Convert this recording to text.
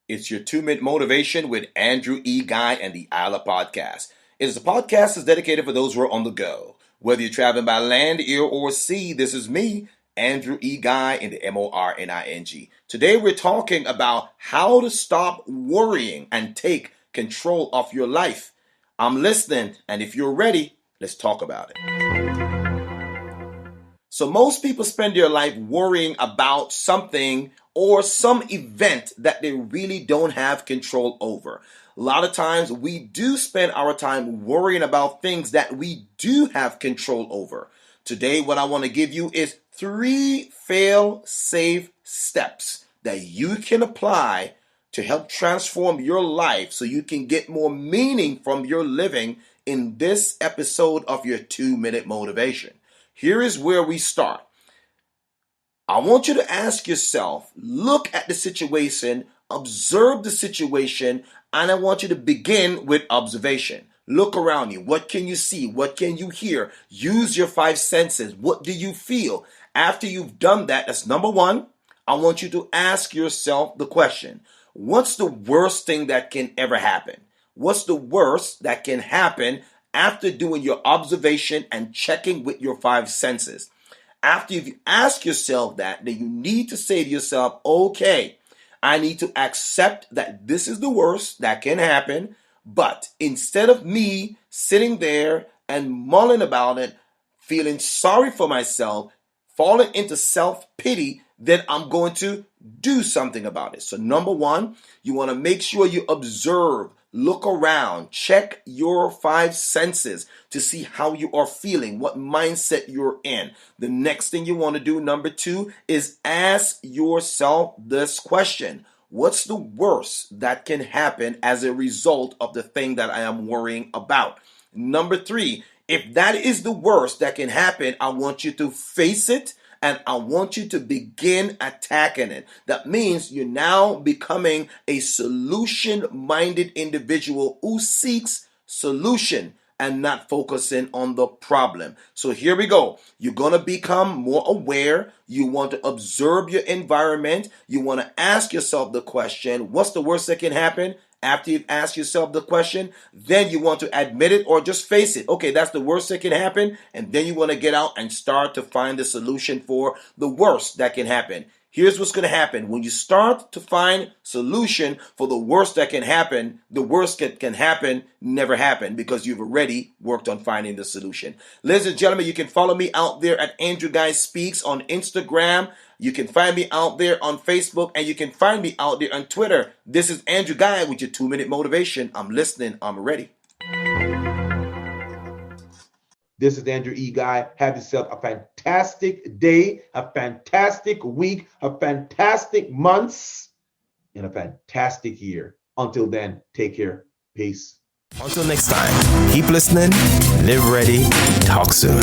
It's your 2-minute motivation with Andrew E. Guy and the Ilirpodcast. It is a podcast that's dedicated for those who are on the go. Whether you're traveling by land, air, or sea, this is me, Andrew E. Guy, in the MORNING. Today we're talking about how to stop worrying and take control of your life. I'm listening, and if you're ready, let's talk about it. So most people spend their life worrying about something or some event that they really don't have control over. A lot of times we do spend our time worrying about things that we do have control over. Today, what I want to give you is 3 fail-safe steps that you can apply to help transform your life so you can get more meaning from your living in this episode of your 2-minute motivation. Here is where we start. I want you to ask yourself, look at the situation, observe the situation, and I want you to begin with observation. Look around you. What can you see? What can you hear? Use your 5 senses. What do you feel? After you've done that, that's number 1. I want you to ask yourself the question, what's the worst thing that can ever happen? What's the worst that can happen after doing your observation and checking with your 5 senses? After you ask yourself that, then you need to say to yourself, okay, I need to accept that this is the worst that can happen, but instead of me sitting there and mulling about it, feeling sorry for myself, falling into self-pity, then I'm going to do something about it. So number 1, you want to make sure you observe, look around, check your 5 senses to see how you are feeling, what mindset you're in. The next thing you want to do, number 2, is ask yourself this question. What's the worst that can happen as a result of the thing that I am worrying about? Number 3, if that is the worst that can happen, I want you to face it. And I want you to begin attacking it. That means you're now becoming a solution-minded individual who seeks solution and not focusing on the problem. So here we go. You're going to become more aware. You want to observe your environment. You want to ask yourself the question, what's the worst that can happen? After you've asked yourself the question, then you want to admit it or just face it. Okay, that's the worst that can happen. And then you want to get out and start to find the solution for the worst that can happen. Here's what's going to happen. When you start to find solution for the worst that can happen, the worst that can happen never happen because you've already worked on finding the solution. Ladies and gentlemen, you can follow me out there at Andrew Guy Speaks on Instagram. You can find me out there on Facebook, and you can find me out there on Twitter. This is Andrew Guy with your 2-minute motivation. I'm listening. I'm ready. This is Andrew E. Guy. Have yourself a fantastic day, a fantastic week, a fantastic months, and a fantastic year. Until then, take care. Peace. Until next time, keep listening, live ready, talk soon.